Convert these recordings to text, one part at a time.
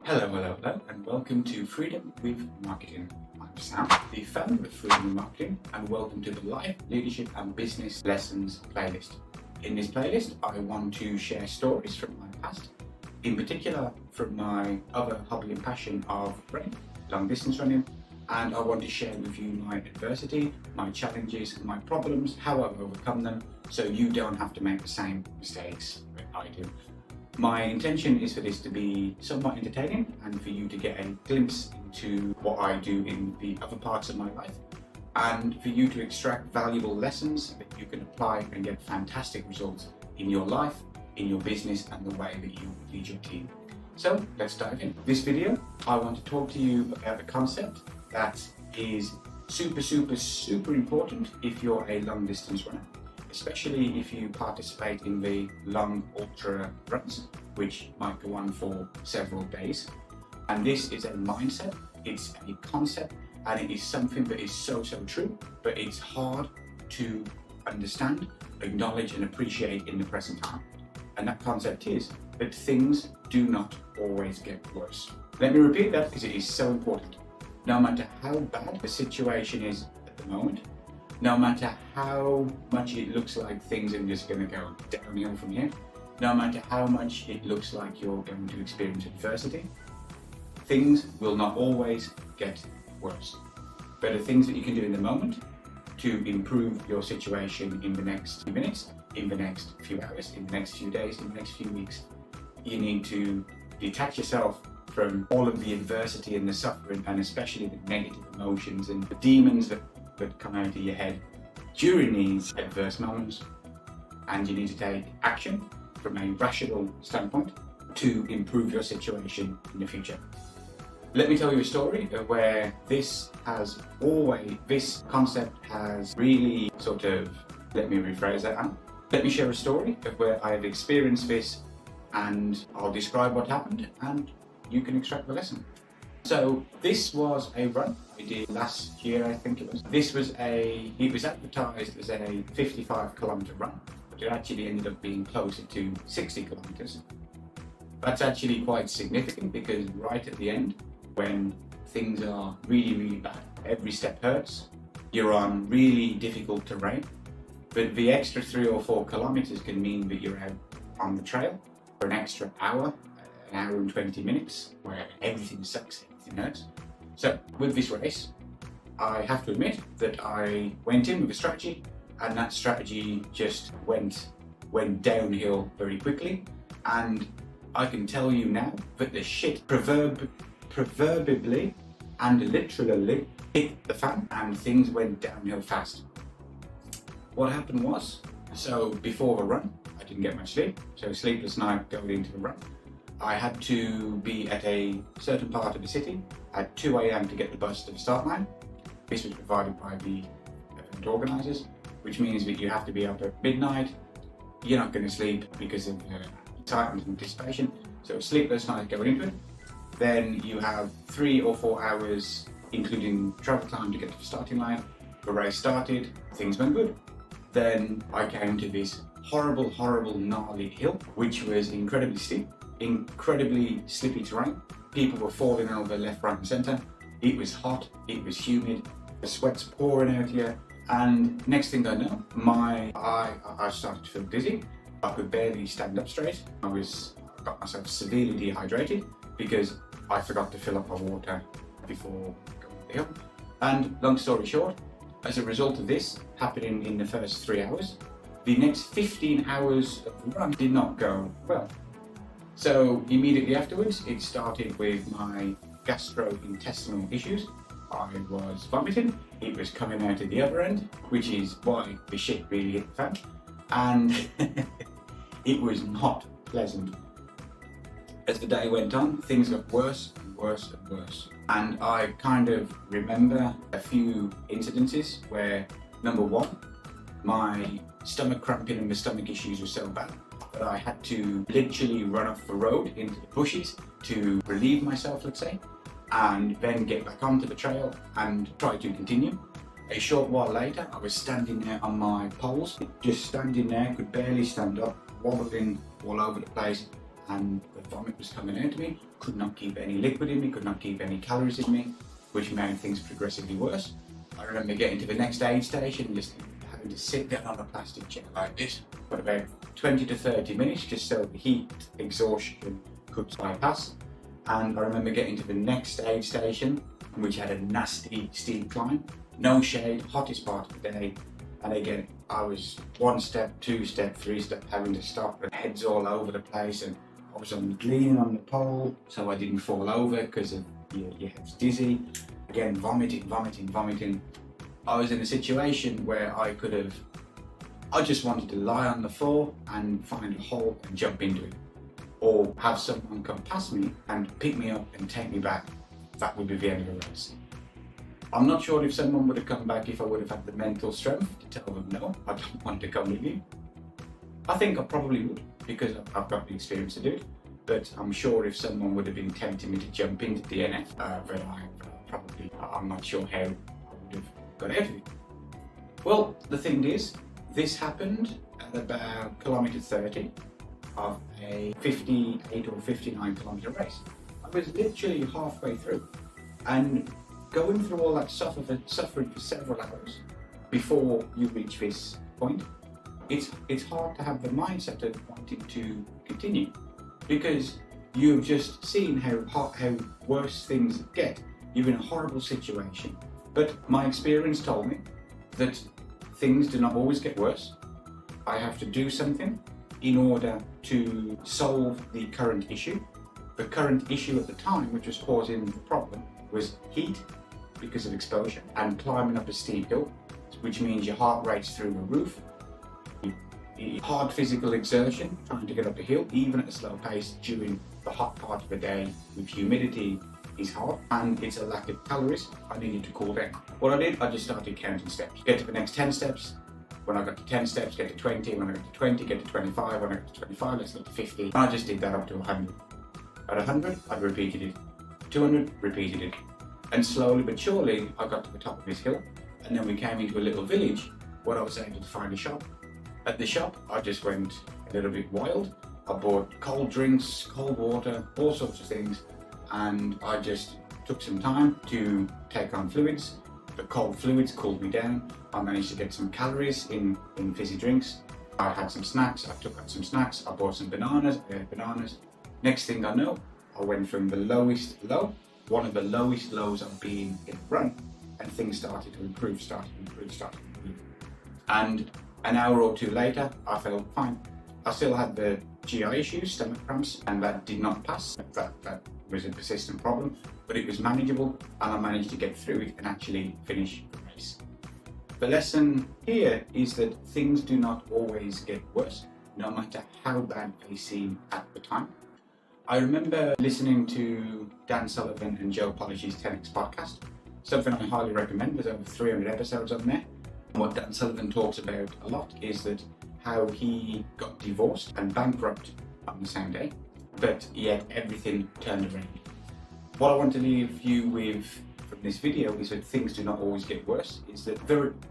Hello, and welcome to Freedom with Marketing. I'm Sam, the founder of Freedom with Marketing, and welcome to the Life, Leadership and Business Lessons playlist. In this playlist, I want to share stories from my past, in particular from my other hobby and passion of running, long distance running, and I want to share with you my adversity, my challenges, my problems, how I've overcome them, so you don't have to make the same mistakes that I do. My intention is for this to be somewhat entertaining and for you to get a glimpse into what I do in the other parts of my life, and for you to extract valuable lessons that you can apply and get fantastic results in your life, in your business, and the way that you lead your team. So let's dive in. This video, I want to talk to you about a concept that is super important if you're a long distance runner, especially if you participate in the long ultra runs, which might go on for several days. And this is a mindset, it's a concept, and it is something that is so true, but it's hard to understand, acknowledge, and appreciate in the present time. And that concept is that things do not always get worse. Let me repeat that because it is so important. No matter how bad the situation is at the moment, no matter how much it looks like things are just going to go downhill from here, no matter how much it looks like you're going to experience adversity, things will not always get worse. There are things that you can do in the moment to improve your situation in the next few minutes, in the next few hours, in the next few days, in the next few weeks. You need to detach yourself from all of the adversity and the suffering, and especially the negative emotions and the demons that come out of your head during these adverse moments, and you need to take action from a rational standpoint to improve your situation in the future. Let me tell you a story of where this concept has really let me rephrase that, Anna. Let me share a story of where I have experienced this, and I'll describe what happened and you can extract the lesson. So this was a run we did last year, I think it was. It was advertised as a 55 kilometer run, but it actually ended up being closer to 60 kilometers. That's actually quite significant because right at the end, when things are really bad, every step hurts, you're on really difficult terrain, but the extra 3 or 4 kilometers can mean that you're out on the trail for an extra hour, an hour and 20 minutes, where everything sucks, everything hurts. So with this race, I have to admit that I went in with a strategy, and that strategy just went downhill very quickly. And I can tell you now that the shit proverbially and literally hit the fan, and things went downhill fast. What happened was, so before the run, I didn't get much sleep, so sleepless night going into the run. I had to be at a certain part of the city at 2 a.m. to get the bus to the start line. This was provided by the event organisers, which means that you have to be up at midnight. You're not going to sleep because of excitement and anticipation. So a sleepless night going into it. Then you have 3 or 4 hours, including travel time, to get to the starting line. The race started, things went good. Then I came to this horrible, gnarly hill, which was incredibly steep, incredibly slippy terrain. People were falling over left, right and centre. It was hot, it was humid, the sweat's pouring out here, and next thing I know, I started to feel dizzy. I could barely stand up straight. I got myself severely dehydrated because I forgot to fill up my water before going up the hill. And long story short, as a result of this happening in the first 3 hours, the next 15 hours of the run did not go well. So immediately afterwards, it started with my gastrointestinal issues. I was vomiting, it was coming out of the other end, which is why the shit really hit the fan. And it was not pleasant. As the day went on, things got worse and worse. And I kind of remember a few incidences where, number one, my stomach cramping and my stomach issues were so bad that I had to literally run off the road into the bushes to relieve myself, let's say, and then get back onto the trail and try to continue. A short while later, I was standing there on my poles, just standing there, could barely stand up, wobbling all over the place, and the vomit was coming out of me. Could not keep any liquid in me, could not keep any calories in me, which made things progressively worse. I remember getting to the next aid station and just having to sit down on a plastic chair like this for about 20 to 30 minutes just so the heat exhaustion could bypass. And I remember getting to the next aid station, which had a nasty steep climb, no shade, hottest part of the day. And again, I was 1 step, 2 step, 3 step, having to stop, and heads all over the place, and I was leaning on the pole so I didn't fall over because of your head's dizzy. Again, vomiting. I was in a situation where I just wanted to lie on the floor and find a hole and jump into it, or have someone come past me and pick me up and take me back. That would be the end of the race. I'm not sure if someone would have come back if I would have had the mental strength to tell them, no, I don't want to come with you. I think I probably would, because I've got the experience to do it, but I'm sure if someone would have been tempting me to jump into the DNF, I'm not sure how I would have got out of it. Well, the thing is, this happened at about kilometre 30 of a 58 or 59 kilometre race. I was literally halfway through, and going through all that suffering for several hours before you reach this point, it's hard to have the mindset of wanting to continue, because you've just seen how worse things get. You're in a horrible situation. But my experience told me that things do not always get worse. I have to do something in order to solve the current issue. The current issue at the time, which was causing the problem, was heat because of exposure and climbing up a steep hill, which means your heart rate's through the roof. Hard physical exertion trying to get up a hill, even at a slow pace during the hot part of the day with humidity, is hard, and it's a lack of calories. I needed to cool down. What I did, I just started counting steps. Get to the next 10 steps. When I got to 10 steps, get to 20. When I got to 20, get to 25. When I got to 25, let's get to 50. And I just did that up to 100. At 100, I repeated it. 200, repeated it. And slowly but surely, I got to the top of this hill, and then we came into a little village where I was able to find a shop. At the shop, I just went a little bit wild. I bought cold drinks, cold water, all sorts of things, and I just took some time to take on fluids. The cold fluids cooled me down. I managed to get some calories in fizzy drinks. I had some snacks, I took out some snacks, I bought some bananas, I ate bananas. Next thing I know, I went from the lowest low, one of the lowest lows I've been in a run, and things started to improve. And an hour or two later, I felt fine. I still had the GI issues, stomach cramps, and that did not pass. That was a persistent problem, but it was manageable, and I managed to get through it and actually finish the race. The lesson here is that things do not always get worse, no matter how bad they seem at the time. I remember listening to Dan Sullivan and Joe Polish's 10X podcast, something I highly recommend. There's over 300 episodes on there. What Dan Sullivan talks about a lot is that how he got divorced and bankrupt on the same day, but yet everything turned around. What I want to leave you with from this video is that things do not always get worse. Is that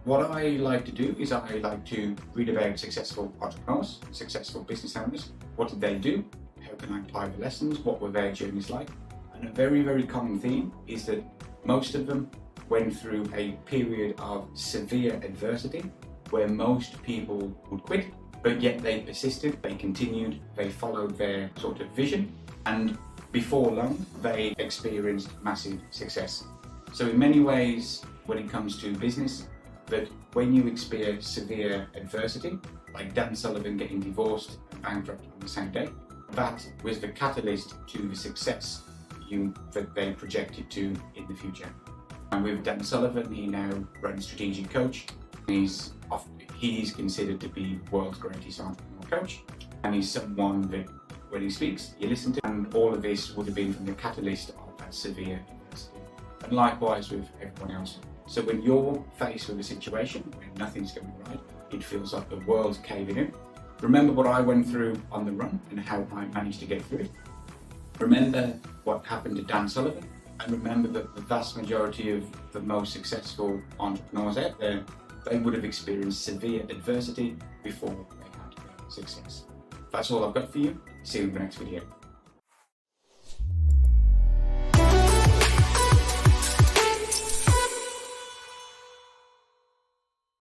what I like to do is I like to read about successful entrepreneurs, successful business owners. What did they do? How can I apply the lessons? What were their journeys like? And a very, very common theme is that most of them went through a period of severe adversity where most people would quit, but yet they persisted, they continued, they followed their sort of vision, and before long they experienced massive success. So in many ways, when it comes to business, that when you experience severe adversity, like Dan Sullivan getting divorced and bankrupt on the same day, that was the catalyst to the success that they projected to in the future. And with Dan Sullivan, he now runs Strategic Coach. He's considered to be the world's greatest entrepreneurial coach, and he's someone that when he speaks, you listen to, and all of this would have been from the catalyst of that severe adversity. And likewise with everyone else. So when you're faced with a situation where nothing's going right, it feels like the world's caving in, remember what I went through on the run and how I managed to get through it. Remember what happened to Dan Sullivan, and remember that the vast majority of the most successful entrepreneurs out there, they would have experienced severe adversity before they had success. That's all I've got for you. See you in the next video.